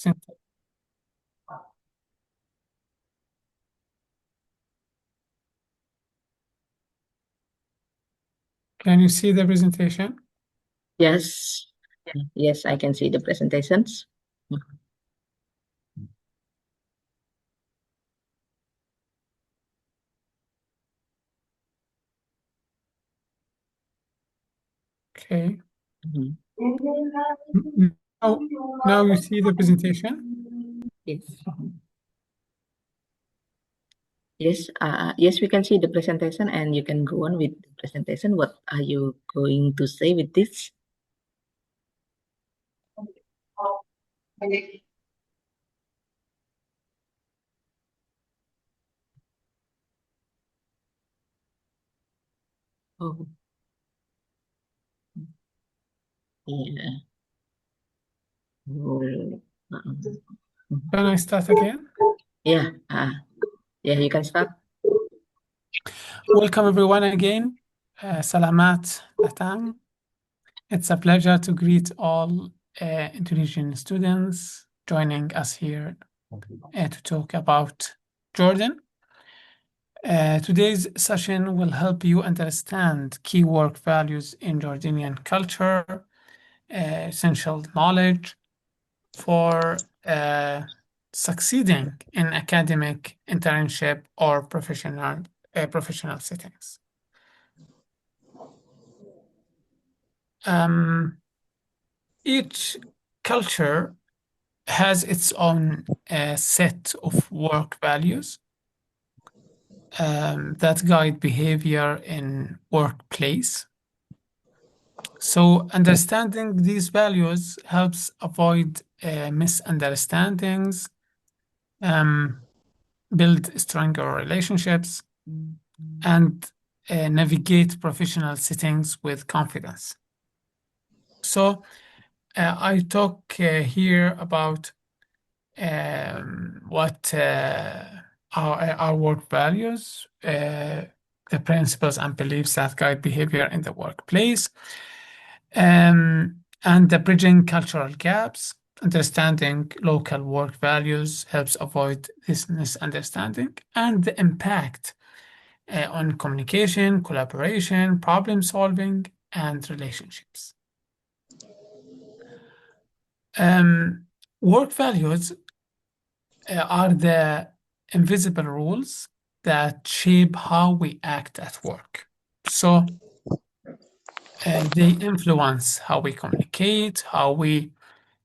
Can you see the presentation? Yes. Yes, I can see the presentations. Okay. Mhm. Now you see the presentation? Yes. Yes, we can see the presentation, and you can go on with the presentation. What are you going to say with this? Oh, yeah. Oh, Can I start again? yeah. Yeah, you can start. Welcome everyone again. Salamat Latam. It's a pleasure to greet all Indonesian students joining us here to talk about Jordan. Today's session will help you understand key work values in Jordanian culture, essential knowledge for succeeding in academic, internship, or professional settings. Each culture has its own set of work values that guide behavior in workplace. So understanding these values helps avoid misunderstandings, build stronger relationships, and navigate professional settings with confidence. So I talk here about what our work values, the principles and beliefs that guide behavior in the workplace, and the bridging cultural gaps. Understanding local work values helps avoid this misunderstanding and the impact on communication, collaboration, problem solving, and relationships. Work values are the invisible rules that shape how we act at work. So they influence how we communicate, how we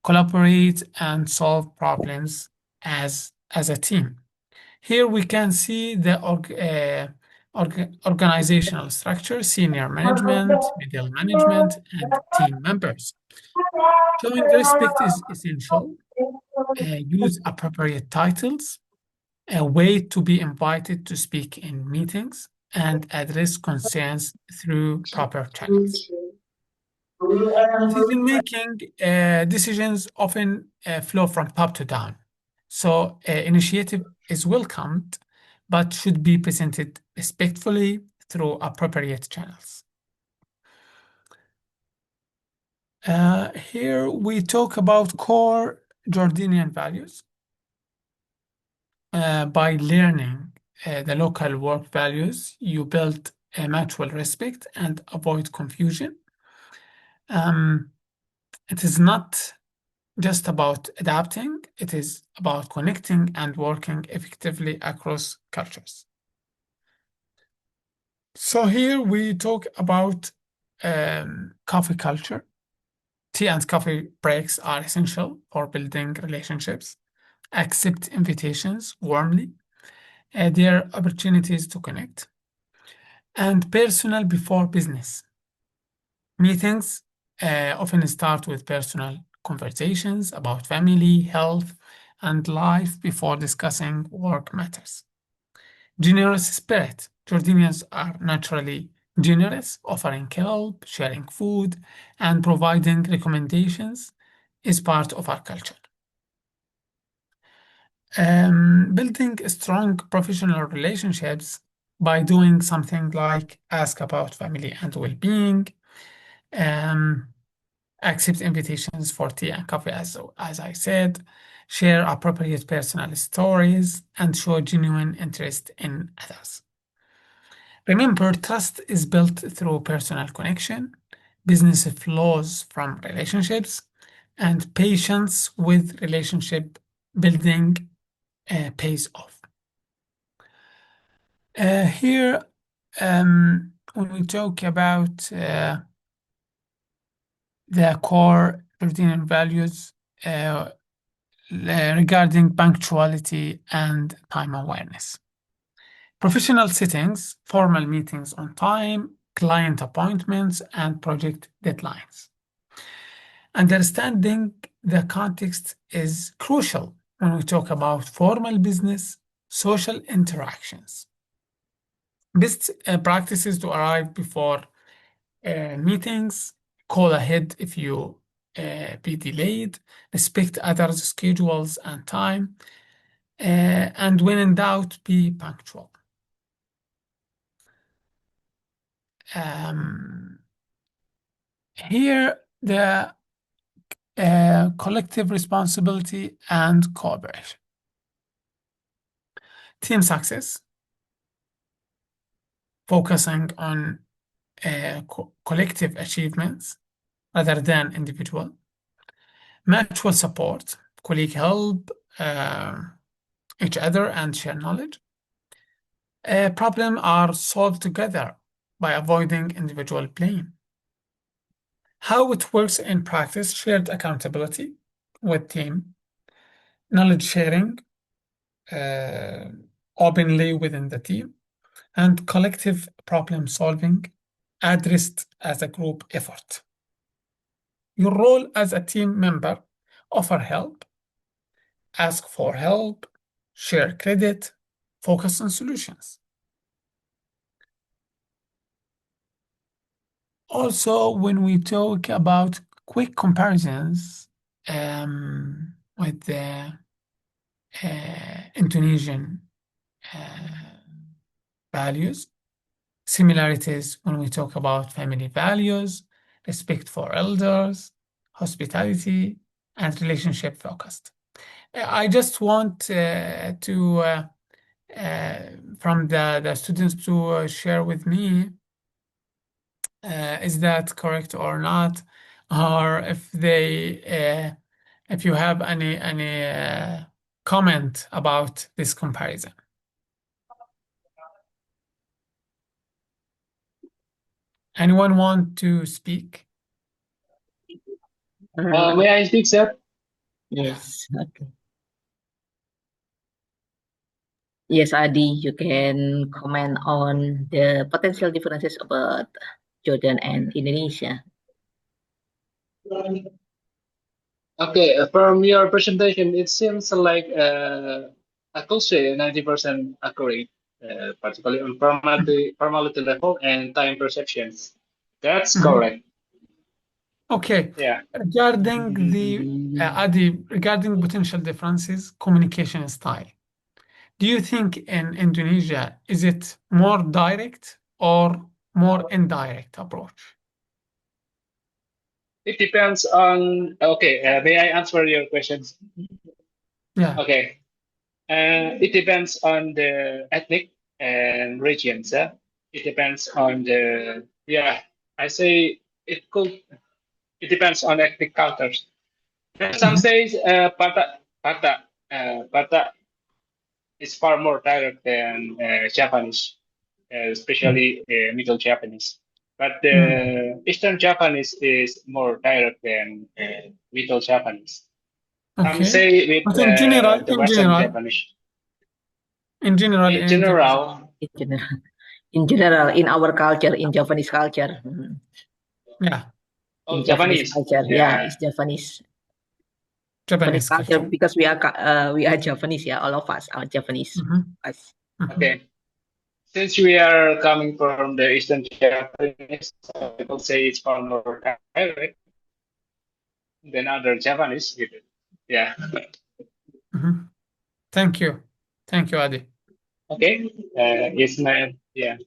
collaborate, and solve problems as a team. Here we can see the organizational structure, senior management, middle management, and team members. Showing respect is essential. Use appropriate titles, a way to be invited to speak in meetings, and address concerns through proper channels. Decisions often flow from top to down. So initiative is welcomed, but should be presented respectfully through appropriate channels. Here we talk about core Jordanian values. By learning the local work values, you build a mutual respect and avoid confusion. It is not just about adapting, it is about connecting and working effectively across cultures. So here we talk about coffee culture. Tea and coffee breaks are essential for building relationships. Accept invitations warmly. There are opportunities to connect. And personal before business. Meetings often start with personal conversations about family, health, and life before discussing work matters. Generous spirit. Jordanians are naturally generous, offering help, sharing food, and providing recommendations is part of our culture. Building strong professional relationships by doing something like ask about family and well-being, accept invitations for tea and coffee, as I said, share appropriate personal stories, and show genuine interest in others. Remember, trust is built through personal connection, business flows from relationships, and patience with relationship building pays off. Here, when we talk about the core Jordanian values regarding punctuality and time awareness. Professional settings, formal meetings on time, client appointments, and project deadlines. Understanding the context is crucial when we talk about formal business, social interactions. Best practices to arrive before meetings, call ahead if you be delayed, respect others' schedules and time, and when in doubt, be punctual. Here, the collective responsibility and cooperation. Team success, focusing on collective achievements rather than individual. Mutual support, colleague help each other and share knowledge. Problems are solved together by avoiding individual blame. How it works in practice, shared accountability with team, knowledge sharing openly within the team, and collective problem solving addressed as a group effort. Your role as a team member, offer help, ask for help, share credit, focus on solutions. Also, when we talk about quick comparisons with the Indonesian values, similarities when we talk about family values, respect for elders, hospitality, and relationship focused. I just want to from the students to share with me is that correct or not, or if you have any comment about this comparison. Anyone want to speak? May I speak, sir? Yes. Okay. Yes, Adi, you can comment on the potential differences about Jordan and Indonesia. Okay, from your presentation, it seems like I could say 90% accurate, particularly on formality level and time perceptions. That's correct. Okay. Yeah. Regarding the Adi, regarding potential differences, communication style. Do you think in Indonesia is it more direct or more indirect approach? It depends on. Okay, may I answer your questions? Yeah. Okay. It depends on the ethnic and regions. It depends on the. Yeah, I say it could. It depends on ethnic cultures. Some says Pata is far more direct than Japanese, especially Middle Japanese. But Eastern Japanese is more direct than Middle Japanese. Some Okay. say with But in general, the Western Japanese. in general, In general, In general, in our culture, in Japanese culture. yeah, oh, In Japanese culture, yeah, it's Japanese culture culture. because we are Japanese, yeah, all of us are Japanese. Us. okay. Since we are coming from the Eastern Japanese, people say it's far more direct than other Japanese. Yeah. Thank you. Thank you, Adi. Okay. It's my, yeah.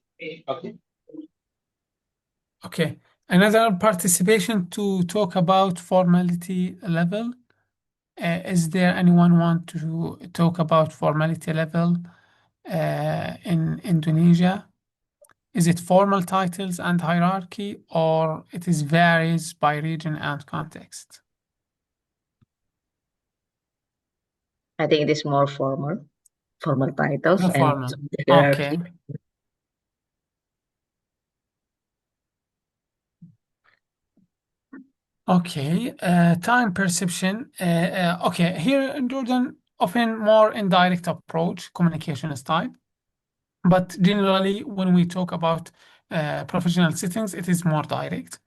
Okay. Okay. Another participation to talk about formality level. Is there anyone want to talk about formality level in Indonesia? Is it formal titles and hierarchy, or it is varies by region and context? I think it is more formal titles More and formal. hierarchy. Okay. Okay, time perception. Okay, here in Jordan, often more indirect approach, communication style. But generally, when we talk about professional settings, it is more direct.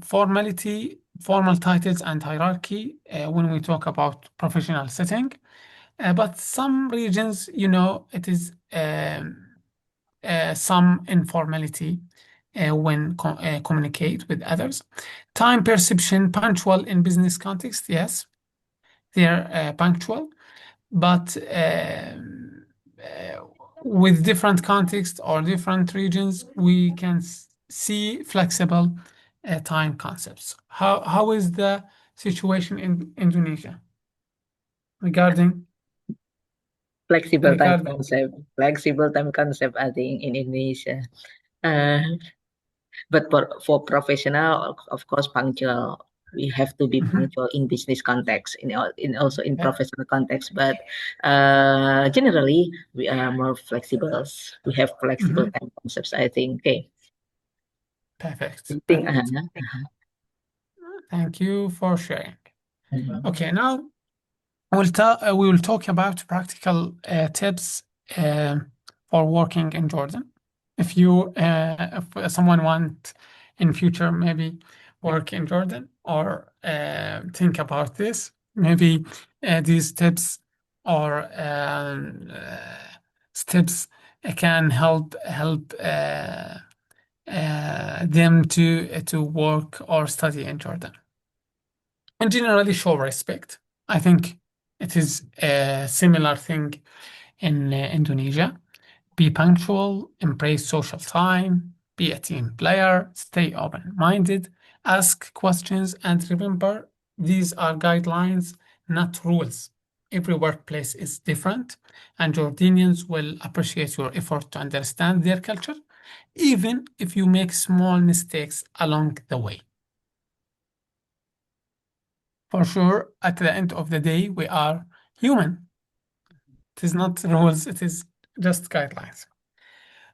Formal titles and hierarchy when we talk about professional setting. But some regions, it is some informality when communicate with others. Time perception, punctual in business context, yes, they're punctual, but with different context or different regions, we can see flexible time concepts. How is the situation in Indonesia regarding Flexible time regarding? concept, I think, in Indonesia. But for professional, of course, punctual. We have to be punctual in business context, also in Yeah. professional context. But generally, we are more flexible. We have flexible time concepts, I think. Okay. Perfect. I think, Thank you for sharing. Okay, now we will talk about practical tips for working in Jordan. If someone want in future maybe work in Jordan or think about this, maybe these tips or steps can help them to work or study in Jordan. And generally show respect. I think it is a similar thing in Indonesia. Be punctual, embrace social time, be a team player, stay open-minded, ask questions, and remember these are guidelines, not rules. Every workplace is different, and Jordanians will appreciate your effort to understand their culture, even if you make small mistakes along the way. For sure, at the end of the day, we are human. It is not rules, it is just guidelines.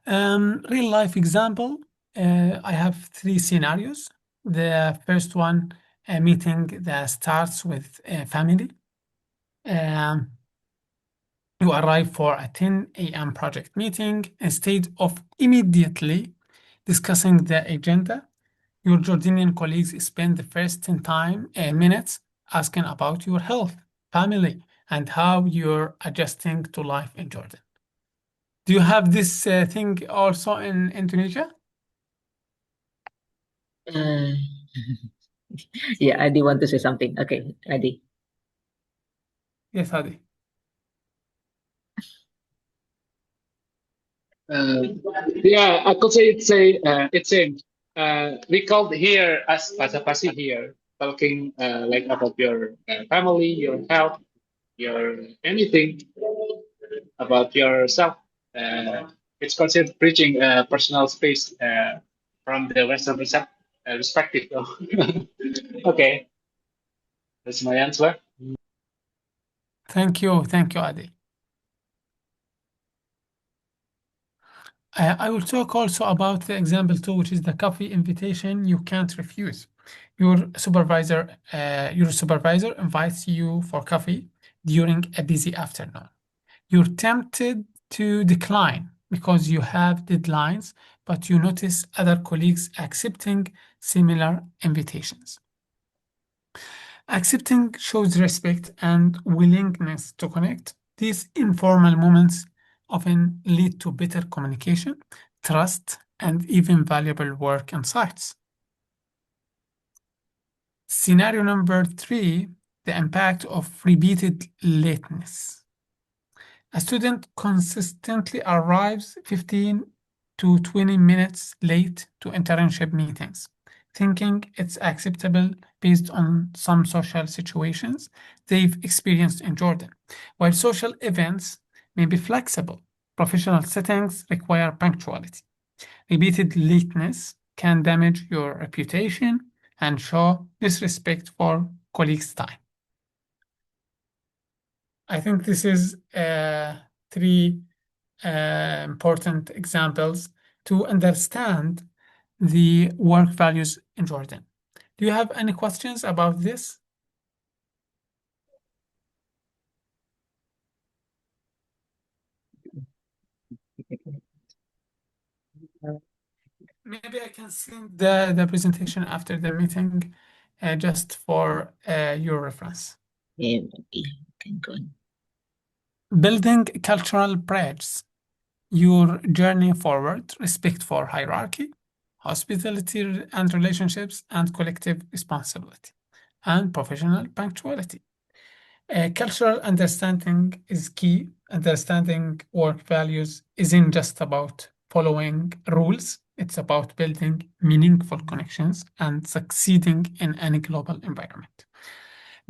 Real life example, I have 3 scenarios. The first one, a meeting that starts with a family. You arrive for a 10 a.m. project meeting. Instead of immediately discussing the agenda, your Jordanian colleagues spend the first 10 minutes asking about your health, family, and how you're adjusting to life in Jordan. Do you have this thing also in Indonesia? yeah, Adi want to say something. Okay, Adi. Yes, Hadi. Yeah, I could say it's same. We called here as pasi here, talking like about your family, your health, your anything about yourself. It's considered breaching personal space from the Western perspective. Okay, that's my answer. Thank you, Adi. I will talk also about the example 2, which is the coffee invitation you can't refuse. Your supervisor invites you for coffee during a busy afternoon. You're tempted to decline because you have deadlines, but you notice other colleagues accepting similar invitations. Accepting shows respect and willingness to connect. These informal moments often lead to better communication, trust, and even valuable work insights. Scenario number 3, the impact of repeated lateness. A student consistently arrives 15 to 20 minutes late to internship meetings, thinking it's acceptable based on some social situations they've experienced in Jordan. While social events may be flexible, professional settings require punctuality. Repeated lateness can damage your reputation and show disrespect for colleagues' time. I think this is three important examples to understand the work values in Jordan. Do you have any questions about this? Maybe I can send the presentation after the meeting just for your reference. Yeah, you can go on. Building cultural bridges, your journey forward, respect for hierarchy, hospitality and relationships, and collective responsibility, and professional punctuality. Cultural understanding is key. Understanding work values isn't just about following rules, it's about building meaningful connections and succeeding in any global environment.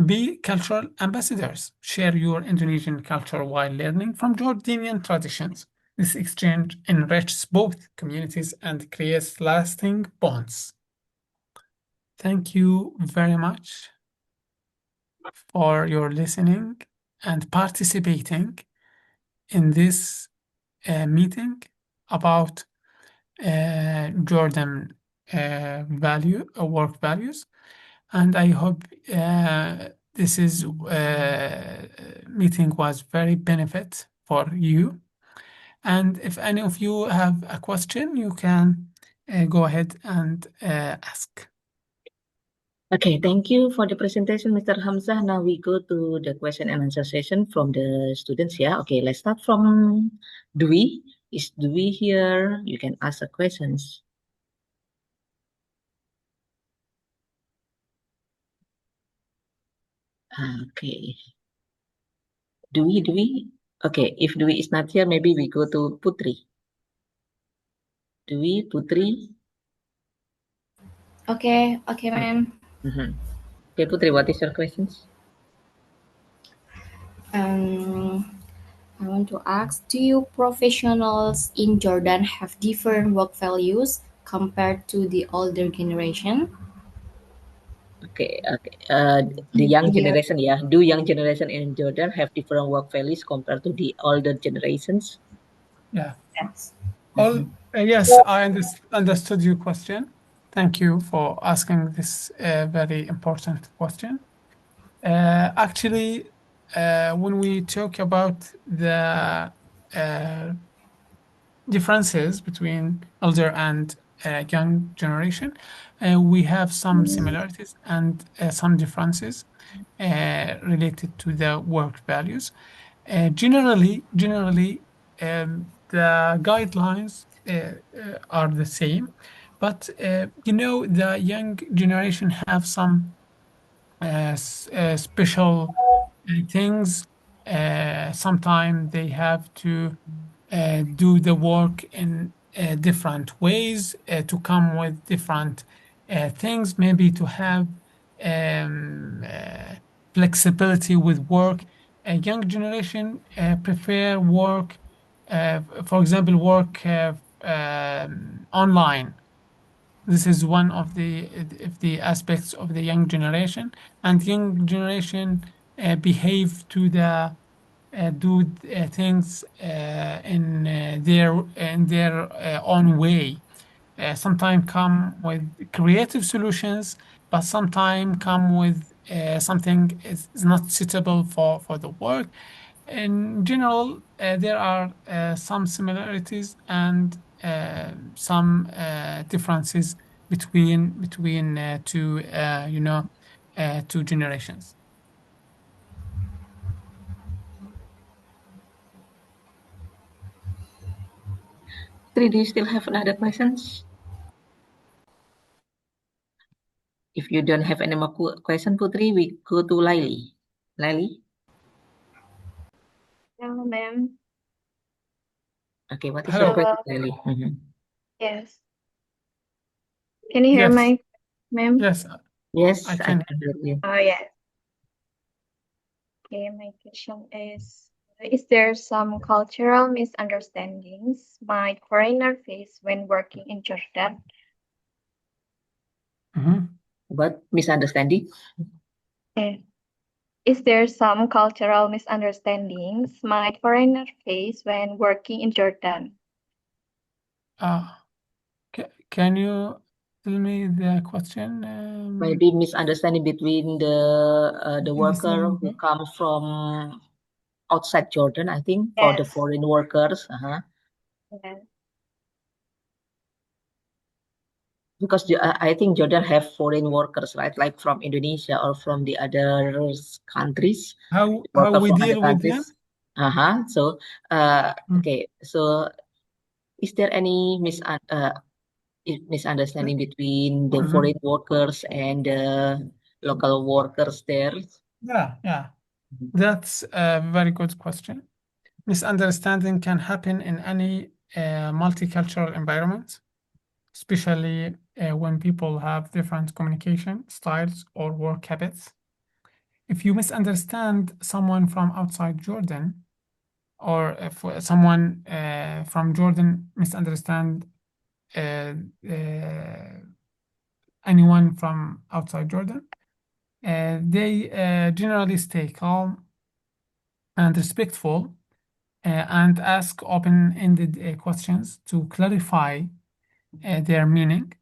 Be cultural ambassadors. Share your Indonesian culture while learning from Jordanian traditions. This exchange enriches both communities and creates lasting bonds. Thank you very much for your listening and participating in this meeting about Jordan work values. And I hope this meeting was very benefit for you. And if any of you have a question, you can go ahead and ask. Okay, thank you for the presentation, Mr. Hamzah. Now we go to the question and answer session from the students. Yeah, okay, let's start from Dwi. Is Dwi here? You can ask the questions. Okay. Dwi. Okay, if Dwi is not here, maybe we go to Putri. Dwi, Putri. Okay, ma'am. Okay, Putri, what is your questions? I want to ask, do you professionals in Jordan have different work values compared to the older generation? Okay. The young Yeah. generation, yeah. Do young generation in Jordan have different work values compared to the older generations? Yeah. Yes. Yes, I understood your question. Thank you for asking this very important question. Actually, when we talk about the differences between older and young generation, we have some similarities and some differences related to the work values. Generally, the guidelines are the same, but the young generation have some special things. Sometimes they have to do the work in different ways to come with different things, maybe to have flexibility with work. A young generation prefer work, for example, work online. This is one of the aspects of the young generation, and young generation behave to the do things in their own way. Sometimes come with creative solutions, but sometimes come with something is not suitable for the work. In general, there are some similarities and some differences between two generations. Putri, do you still have another questions? If you don't have any more question, Putri, we go to Laili. Laili? Hello, ma'am. Okay, what is Hello. your question, Laili? Yes. Can you hear Yes, my ma'am? yes, Yes, I I can. can hear you. Oh, yes. Okay, my question is there some cultural misunderstandings might foreigner face when working in Jordan? But misunderstanding? Okay. Is there some cultural misunderstandings might foreigner face when working in Jordan? Can you tell me the question? Maybe misunderstanding between the worker who Misunderstanding. come from outside Jordan, I think, for the Yes. foreign workers. Yes. Because I think Jordan have foreign workers, right? Like from Indonesia or from the other countries, How worker we from other deal with them? countries. So okay. So is there any misunderstanding between the foreign workers and the local workers there? Yeah. That's a very good question. Misunderstanding can happen in any multicultural environment, especially when people have different communication styles or work habits. If you misunderstand someone from outside Jordan, or if someone from Jordan misunderstand uh, uh, anyone from outside Jordan, they generally stay calm and respectful and ask open-ended questions to clarify their meaning.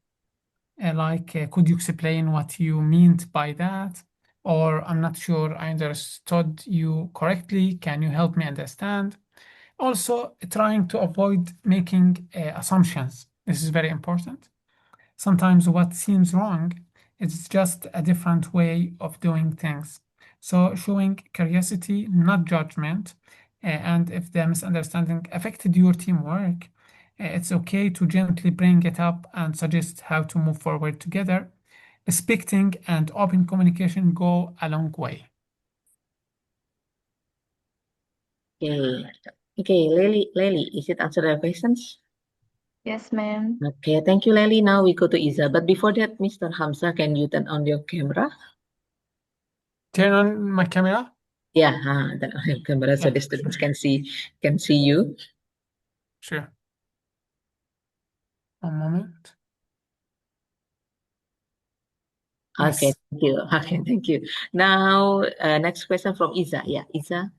Could you explain what you meant by that? Or I'm not sure I understood you correctly. Can you help me understand? Also, trying to avoid making assumptions. This is very important. Sometimes what seems wrong is just a different way of doing things. So, showing curiosity, not judgment, and if the misunderstanding affected your teamwork, it's okay to gently bring it up and suggest how to move forward together. Respecting and open communication go a long way. Okay, Lely, is it answer the questions? Yes, ma'am. Okay, thank you, Lely. Now we go to Iza. But before that, Mr. Hamzah, can you turn on your camera? Turn on my camera. Yeah, turn on your camera so Yeah, the students can see you. Sure. One moment. Okay, Yes. thank you. Okay, thank you. Now, next question from Iza. Yeah, Iza.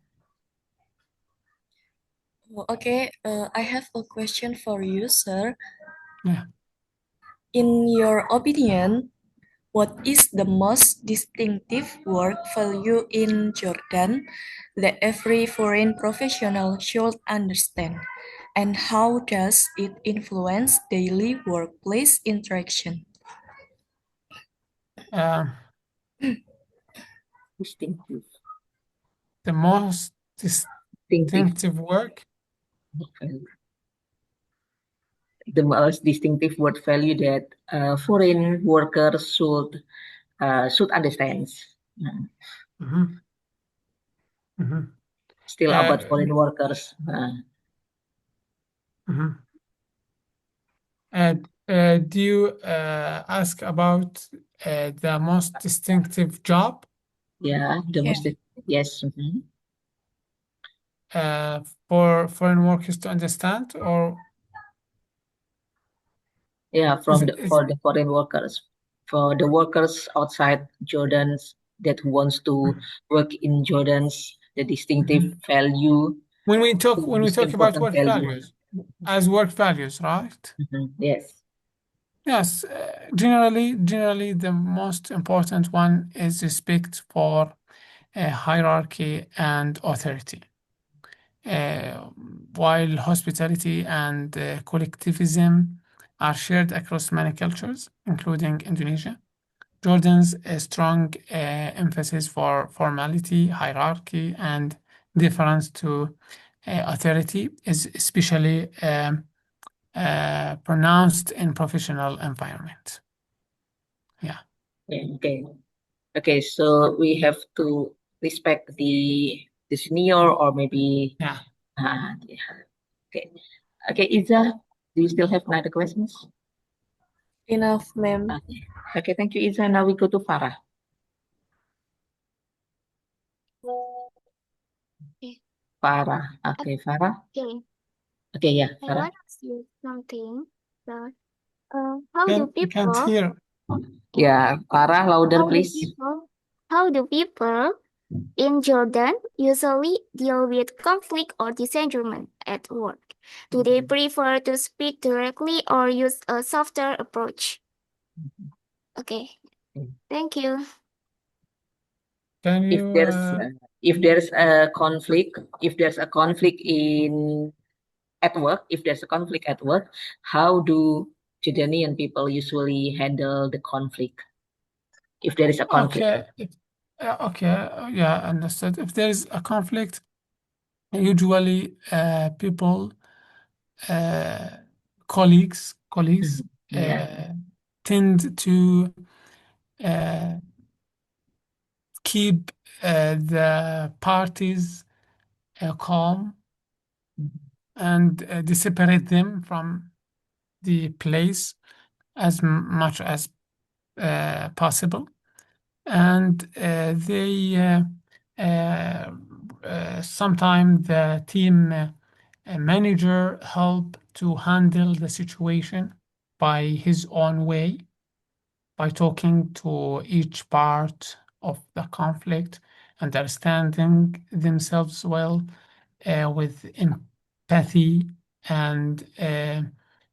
Okay, I have a question for you, sir. Yeah. In your opinion, what is the most distinctive work value in Jordan that every foreign professional should understand? And how does it influence daily workplace interaction? Distinctive. The most Distinctive. distinctive work. The most distinctive word value that foreign workers should understand. Mhm. Mhm. Still about foreign workers. Mhm. Do you ask about the most distinctive job Yeah, the most yes. for foreign workers to understand, or Yeah, is, for the foreign workers, for the workers outside Jordan's that wants to work in Jordan's, the distinctive value, when we talk most about important work value. values as work values, right? Yes. Yes, generally the most important one is respect for hierarchy and authority. While hospitality and collectivism are shared across many cultures, including Indonesia, Jordan's strong emphasis for formality, hierarchy, and deference to authority is especially pronounced in professional environment. Yeah. Okay. So we have to respect the senior or maybe Yeah. Okay. Okay, Iza, Do you still have another questions? Enough, ma'am. Okay, thank you, Iza. Now we go to Farah. Farah. Okay, Farah. Okay, Okay, yeah, I Farah. want to ask you something. That, how do I can't people, hear. Yeah, Farah, louder, how do please. people, how do people in Jordan usually deal with conflict or disagreement at work? Do they prefer to speak directly or use a softer approach? Okay, thank you. Can If you there's a conflict, if there's a conflict at work, how do Jordanian people usually handle the conflict? If there is a conflict. okay, yeah, understood. If there is a conflict, usually people, colleagues Yeah. tend to keep the parties calm and they separate them from the place as much as possible. And sometimes the team manager help to handle the situation by his own way, by talking to each part of the conflict, understanding themselves well, with empathy and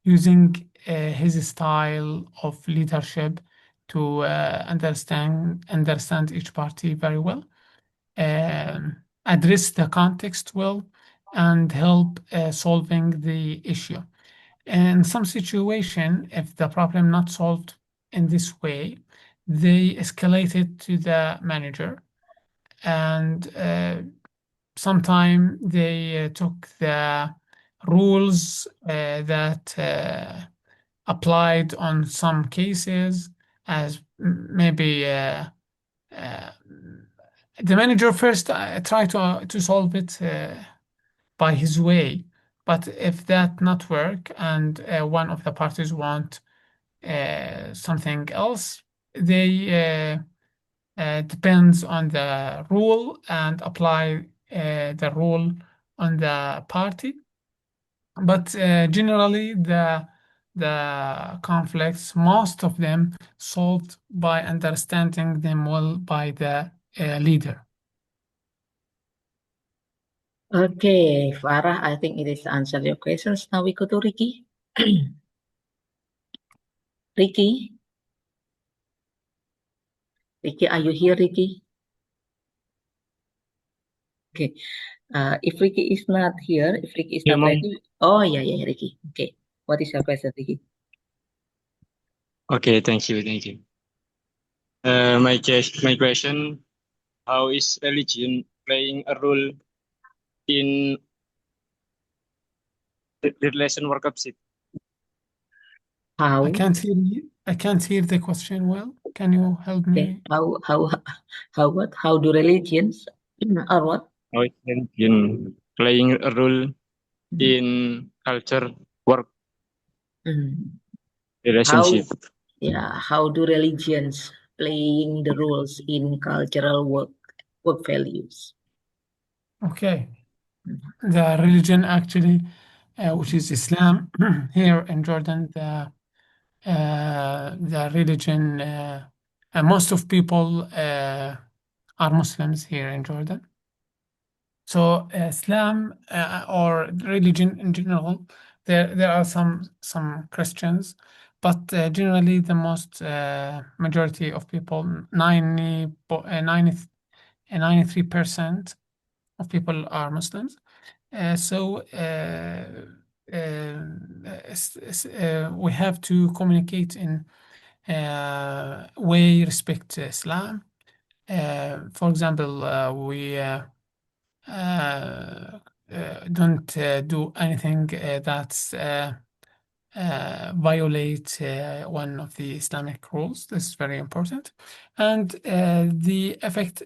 using his style of leadership to understand each party very well, address the context well, and help solving the issue. In some situation, if the problem not solved in this way, they escalate it to the manager, and sometime they took the rules that applied on some cases as maybe the manager first try to solve it by his way, but if that not work and one of the parties want something else, they depends on the rule and apply the rule on the party. But generally, the conflicts, most of them solved by understanding them well by the leader. Okay, Farah, I think it is answered your questions. Now we go to Ricky. Ricky, are you here, Ricky? Okay. If Ricky is not here, if Ricky is Yeah, not Mom. ready. Oh, yeah, Ricky. Okay. What is your question, Ricky? Okay, thank you, thank you. My question: how is religion playing a role in the relation workship? How? I can't hear the question well. Can you help me? Okay. How do religions or what? How is religion playing a role in culture work relationship? How do religions playing the roles in cultural work values? Okay. The religion actually, which is Islam, here in Jordan, the religion, most of people are Muslims here in Jordan. So Islam or religion in general, there are some Christians, but generally the most majority of people, 93% of people are Muslims. We have to communicate in way respect Islam. For example, we don't do anything that's violate one of the Islamic rules. This is very important. And the effect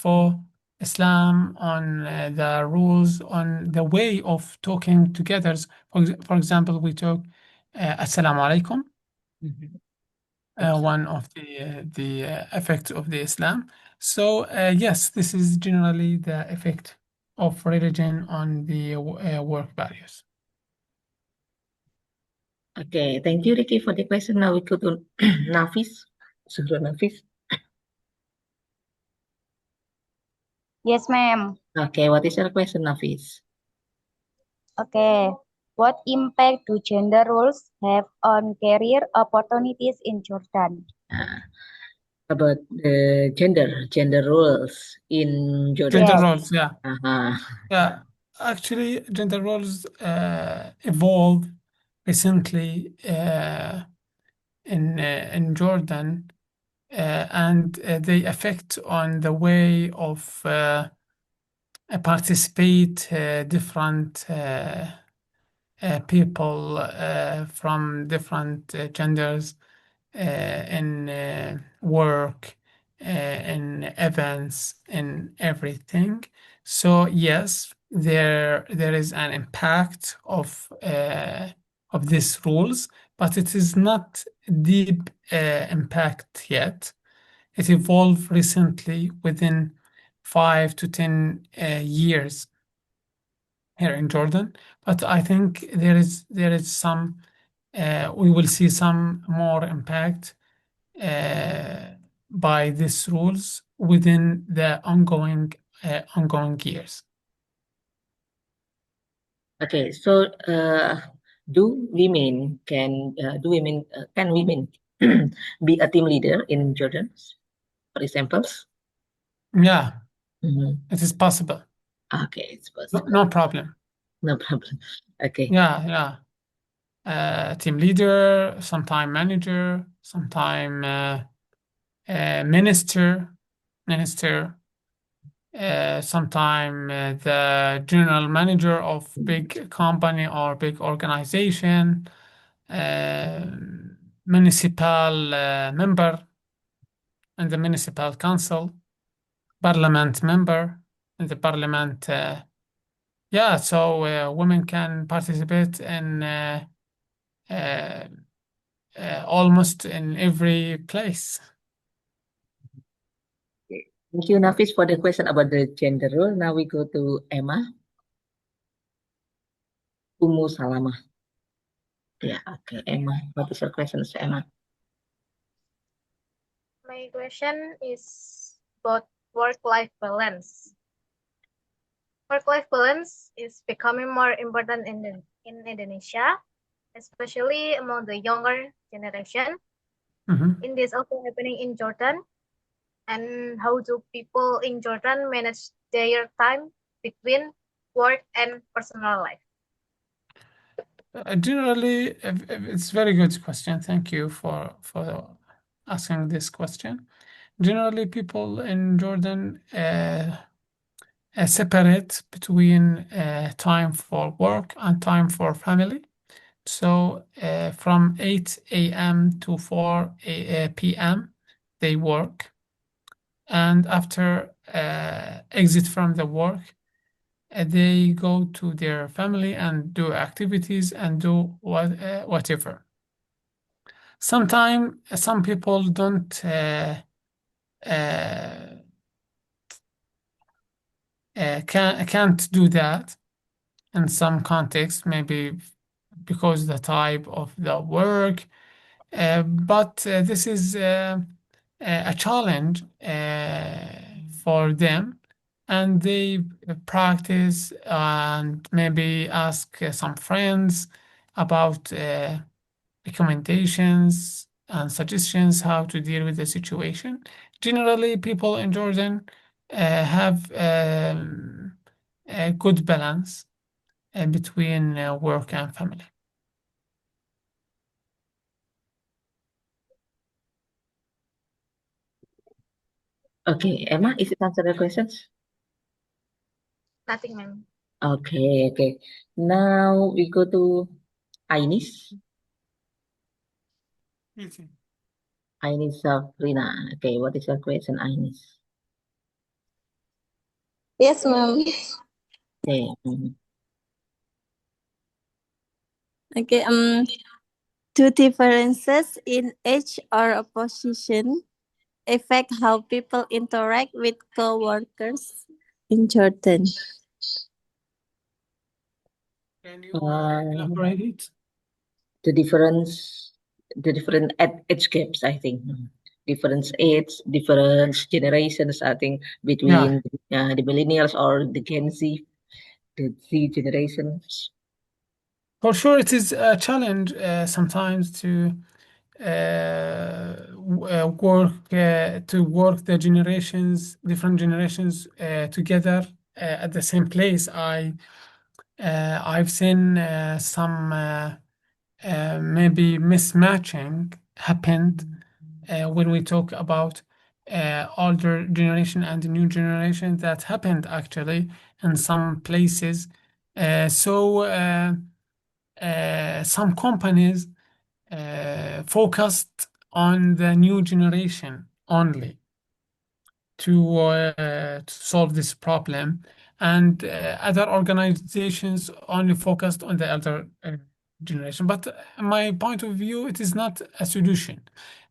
for Islam, on the rules, on the way of talking together. For example, we talk Assalamu alaikum, one of the effects of the Islam. So yes, this is generally the effect of religion on the work values. Okay, thank you, Ricky, for the question. Now we go to Nafis. Sudah Nafis. Yes, ma'am. Okay, what is your question, Nafis? Okay. What impact do gender roles have on career opportunities in Jordan? About the gender roles in Jordan. Gender Yes. roles, yeah. Yeah, actually, gender roles evolved recently in Jordan, and they affect on the way of participate different people from different genders in work, in events, in everything. So yes, there is an impact of these rules, but it is not deep impact yet. It evolved recently within 5 to 10 years here in Jordan, but I think there is some we will see some more impact by these rules within the ongoing years. Okay, so do women can women be a team leader in Jordan, for examples? Yeah, Mhm. it is possible. Okay, it's possible. No problem. No problem. Okay. Yeah. Team leader, sometime manager, sometime minister, sometime the general manager of big company or big organization, municipal member in the municipal council, parliament member in the parliament. Yeah, so women can participate in almost in every place. Thank you, Nafis, for the question about the gender role. Now we go to Emma. Salama. Yeah, okay, Emma. What is your question, Emma? My question is about work-life balance. Work-life balance is becoming more important in Indonesia, especially among the younger generation. In this also happening in Jordan. And how do people in Jordan manage their time between work and personal life? Generally, it's very good question. Thank you for asking this question. Generally, people in Jordan separate between time for work and time for family. So from 8 a.m. to 4 p.m. they work, and after exit from the work, they go to their family and do activities and do whatever. Sometimes some people don't can't do that in some context, maybe because the type of the work. But this is a challenge for them, and they practice and maybe ask some friends about recommendations and suggestions how to deal with the situation. Generally, people in Jordan have a good balance between work and family. Okay, Emma, is it answer the questions? Nothing, ma'am. Okay. Now we go to Ainis. Ainis Safrina. Okay, what is your question, Ainis? Yes, ma'am. Okay. Okay. Two differences in age or position affect how people interact with co-workers in Jordan. Can you Uh, elaborate it? the different age gaps, I think. Different age, different generations, I think, between the millennials or the Gen Z, the Z generations. For sure, it is a challenge sometimes to work the generations, different generations together at the same place. I've seen some maybe mismatching happened when we talk about older generation and the new generation. That happened actually in some places. Some companies focused on the new generation only to solve this problem, and other organizations only focused on the elder generation. But my point of view, it is not a solution.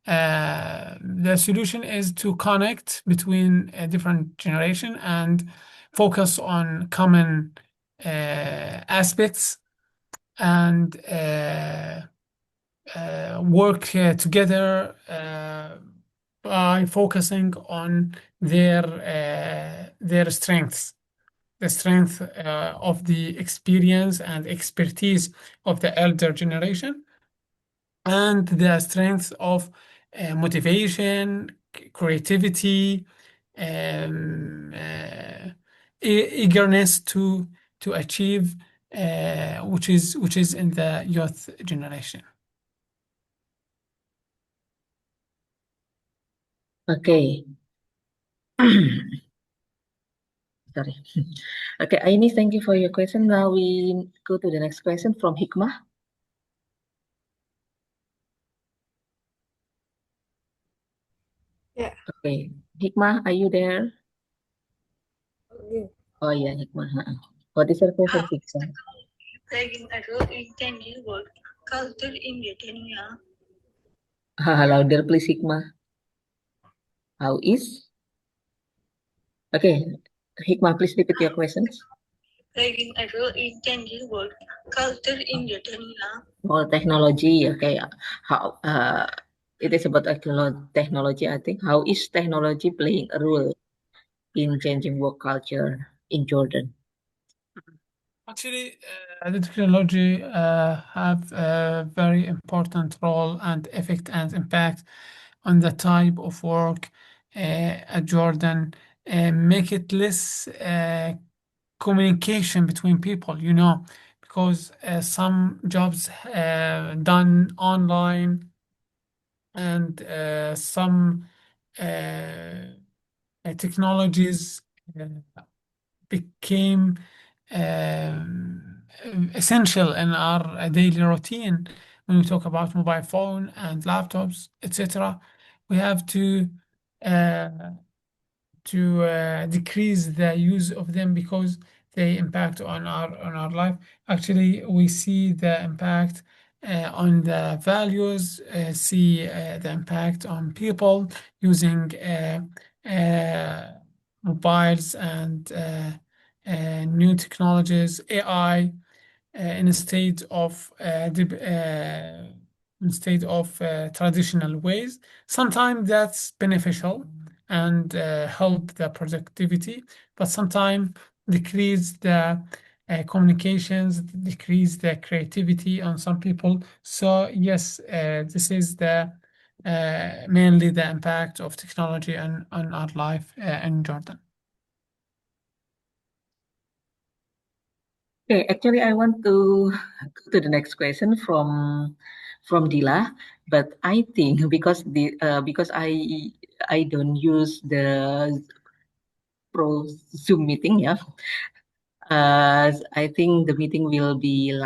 The solution is to connect between a different generation and focus on common aspects and work together by focusing on their strengths, the strength of the experience and expertise of the elder generation, and the strength of motivation, creativity, eagerness to achieve, which is in the youth generation. Okay. Sorry. Okay, Aini, thank you for your question. Now we go to the next question from Hikmah. Yeah. Okay, Hikmah, are you there? Yeah. Oh yeah, Hikmah. What is your question, Hikmah? Playing a role in changing work culture in Jordania. Louder, please, Hikmah. How is? Okay, Hikmah, please repeat your questions. Playing a role in changing work culture in Jordania. Oh, technology. Okay, how it is about technology, I think. How is technology playing a role in changing work culture in Jordan? Actually, the technology have a very important role and effect and impact on the type of work at Jordan, make it less communication between people, because some jobs done online, and some technologies became essential in our daily routine. When we talk about mobile phone and laptops, etc., we have uh, to decrease the use of them because they impact on our life. Actually, we see the impact on the values, see the impact on people using mobiles and new technologies, AI, instead of traditional ways. Sometimes that's beneficial and help the productivity, but sometimes decrease the communications, decrease the creativity on some people. So yes, this is the mainly the impact of technology on our life in Jordan. Okay, actually, I want to go to the next question from Dila, but I think because I don't use the Pro Zoom meeting, yeah. I think the meeting will be